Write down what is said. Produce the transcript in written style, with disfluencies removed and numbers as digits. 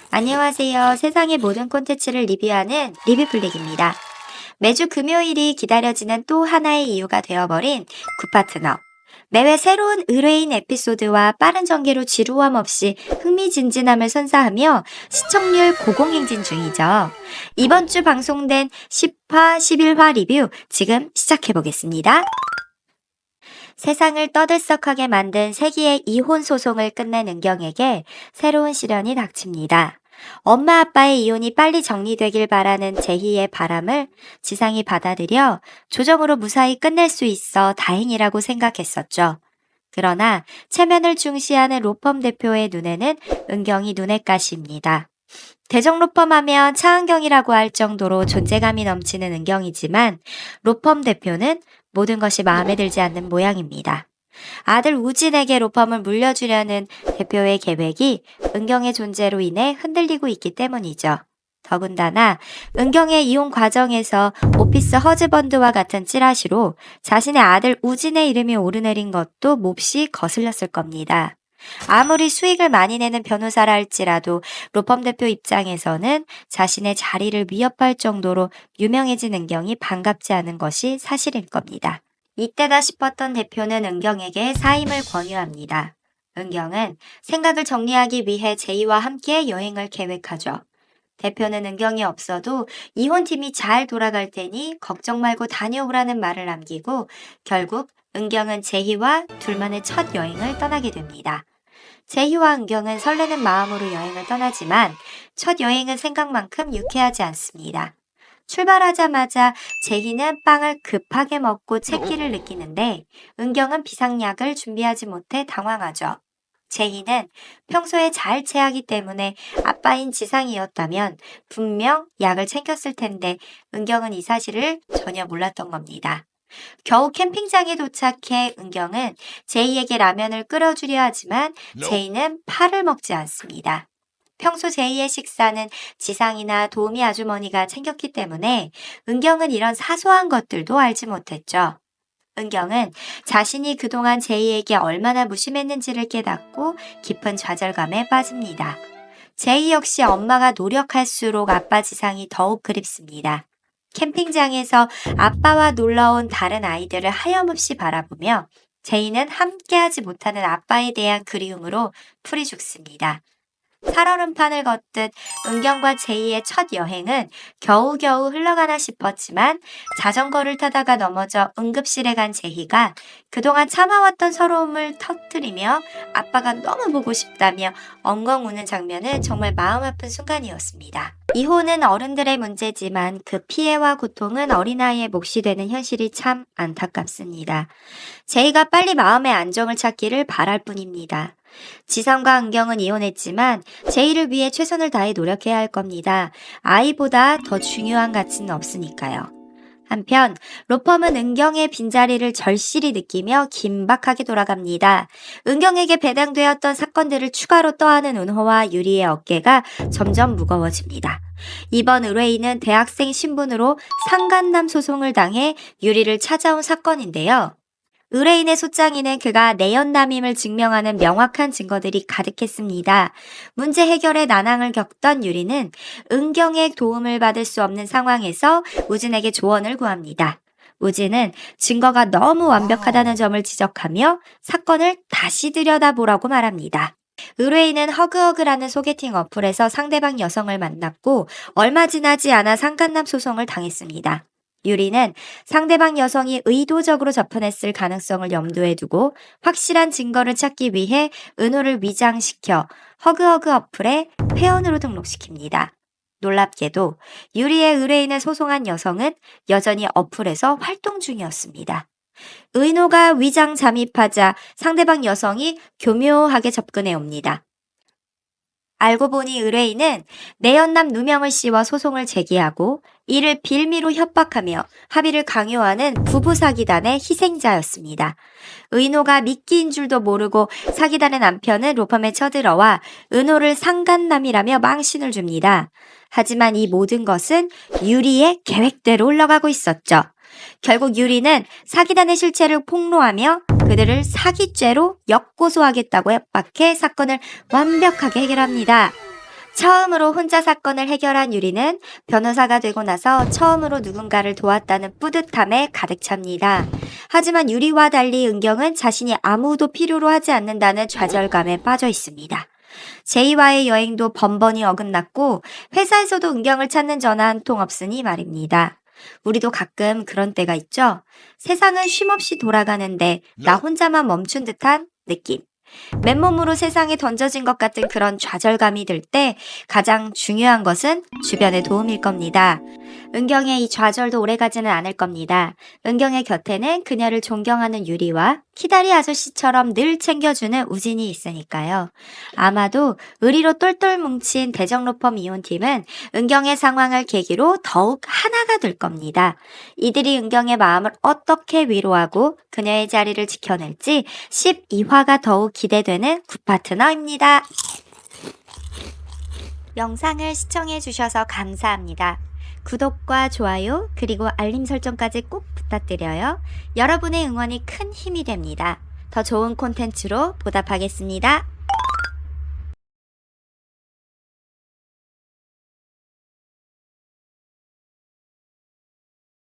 안녕하세요. 세상의 모든 콘텐츠를 리뷰하는 리뷰플릭입니다. 매주 금요일이 기다려지는 또 하나의 이유가 되어버린 굿파트너. 매회 새로운 의뢰인 에피소드와 빠른 전개로 지루함 없이 흥미진진함을 선사하며 시청률 고공행진 중이죠. 이번 주 방송된 10화, 11화 리뷰 지금 시작해보겠습니다. 세상을 떠들썩하게 만든 세기의 이혼 소송을 끝낸 은경에게 새로운 시련이 닥칩니다. 엄마 아빠의 이혼이 빨리 정리되길 바라는 제희의 바람을 지상이 받아들여 조정으로 무사히 끝낼 수 있어 다행이라고 생각했었죠. 그러나 체면을 중시하는 로펌 대표의 눈에는 은경이 눈엣 가시입니다. 대정 로펌하면 차은경이라고 할 정도로 존재감이 넘치는 은경이지만 로펌 대표는 모든 것이 마음에 들지 않는 모양입니다. 아들 우진에게 로펌을 물려주려는 대표의 계획이 은경의 존재로 인해 흔들리고 있기 때문이죠. 더군다나 은경의 이혼 과정에서 오피스 허즈번드와 같은 찌라시로 자신의 아들 우진의 이름이 오르내린 것도 몹시 거슬렸을 겁니다. 아무리 수익을 많이 내는 변호사라 할지라도 로펌 대표 입장에서는 자신의 자리를 위협할 정도로 유명해진 은경이 반갑지 않은 것이 사실일 겁니다. 이때다 싶었던 대표는 은경에게 사임을 권유합니다. 은경은 생각을 정리하기 위해 제이와 함께 여행을 계획하죠. 대표는 은경이 없어도 이혼팀이 잘 돌아갈 테니 걱정 말고 다녀오라는 말을 남기고 결국 은경은 제희와 둘만의 첫 여행을 떠나게 됩니다. 제희와 은경은 설레는 마음으로 여행을 떠나지만 첫 여행은 생각만큼 유쾌하지 않습니다. 출발하자마자 제희는 빵을 급하게 먹고 채기를 느끼는데 은경은 비상약을 준비하지 못해 당황하죠. 제희는 평소에 잘 체하기 때문에 아빠인 지상이었다면 분명 약을 챙겼을 텐데 은경은 이 사실을 전혀 몰랐던 겁니다. 겨우 캠핑장에 도착해 은경은 제이에게 라면을 끓여주려 하지만 제이는 파를 먹지 않습니다. 평소 제이의 식사는 지상이나 도우미 아주머니가 챙겼기 때문에 은경은 이런 사소한 것들도 알지 못했죠. 은경은 자신이 그동안 제이에게 얼마나 무심했는지를 깨닫고 깊은 좌절감에 빠집니다. 제이 역시 엄마가 노력할수록 아빠 지상이 더욱 그립습니다. 캠핑장에서 아빠와 놀러온 다른 아이들을 하염없이 바라보며 제이는 함께하지 못하는 아빠에 대한 그리움으로 풀이 죽습니다. 살얼음판을 걷듯 은경과 제이의 첫 여행은 겨우겨우 흘러가나 싶었지만 자전거를 타다가 넘어져 응급실에 간 제이가 그동안 참아왔던 서러움을 터뜨리며 아빠가 너무 보고 싶다며 엉엉 우는 장면은 정말 마음 아픈 순간이었습니다. 이혼은 어른들의 문제지만 그 피해와 고통은 어린아이의 몫이 되는 현실이 참 안타깝습니다. 제이가 빨리 마음의 안정을 찾기를 바랄 뿐입니다. 지상과 은경은 이혼했지만 제이를 위해 최선을 다해 노력해야 할 겁니다. 아이보다 더 중요한 가치는 없으니까요. 한편 로펌은 은경의 빈자리를 절실히 느끼며 긴박하게 돌아갑니다. 은경에게 배당되었던 사건들을 추가로 떠안은 은호와 유리의 어깨가 점점 무거워집니다. 이번 의뢰인은 대학생 신분으로 상간남 소송을 당해 유리를 찾아온 사건인데요. 의뢰인의 소장에는 그가 내연남임을 증명하는 명확한 증거들이 가득했습니다. 문제 해결에 난항을 겪던 유리는 은경의 도움을 받을 수 없는 상황에서 우진에게 조언을 구합니다. 우진은 증거가 너무 완벽하다는 점을 지적하며 사건을 다시 들여다보라고 말합니다. 의뢰인은 허그허그라는 소개팅 어플에서 상대방 여성을 만났고 얼마 지나지 않아 상간남 소송을 당했습니다. 유리는 상대방 여성이 의도적으로 접근했을 가능성을 염두에 두고 확실한 증거를 찾기 위해 은호를 위장시켜 허그허그 어플에 회원으로 등록시킵니다. 놀랍게도 유리의 의뢰인을 소송한 여성은 여전히 어플에서 활동 중이었습니다. 은호가 위장 잠입하자 상대방 여성이 교묘하게 접근해 옵니다. 알고 보니 의뢰인은 내연남 누명을 씌워 소송을 제기하고 이를 빌미로 협박하며 합의를 강요하는 부부 사기단의 희생자였습니다. 은호가 미끼인 줄도 모르고 사기단의 남편은 로펌에 쳐들어와 은호를 상간남이라며 망신을 줍니다. 하지만 이 모든 것은 유리의 계획대로 흘러가고 있었죠. 결국 유리는 사기단의 실체를 폭로하며 그들을 사기죄로 역고소하겠다고 협박해 사건을 완벽하게 해결합니다. 처음으로 혼자 사건을 해결한 유리는 변호사가 되고 나서 처음으로 누군가를 도왔다는 뿌듯함에 가득 찹니다. 하지만 유리와 달리 은경은 자신이 아무도 필요로 하지 않는다는 좌절감에 빠져 있습니다. 제이와의 여행도 번번이 어긋났고 회사에서도 은경을 찾는 전화 한 통 없으니 말입니다. 우리도 가끔 그런 때가 있죠. 세상은 쉼없이 돌아가는데 나 혼자만 멈춘 듯한 느낌. 맨몸으로 세상에 던져진 것 같은 그런 좌절감이 들 때 가장 중요한 것은 주변의 도움일 겁니다. 은경의 이 좌절도 오래가지는 않을 겁니다. 은경의 곁에는 그녀를 존경하는 유리와 키다리 아저씨처럼 늘 챙겨주는 우진이 있으니까요. 아마도 의리로 똘똘 뭉친 대정로펌 이혼팀은 은경의 상황을 계기로 더욱 하나가 될 겁니다. 이들이 은경의 마음을 어떻게 위로하고 그녀의 자리를 지켜낼지 12화가 더욱 기대되는 굿파트너입니다. 영상을 시청해주셔서 감사합니다. 구독과 좋아요 그리고 알림 설정까지 꼭 부탁드려요. 여러분의 응원이 큰 힘이 됩니다. 더 좋은 콘텐츠로 보답하겠습니다.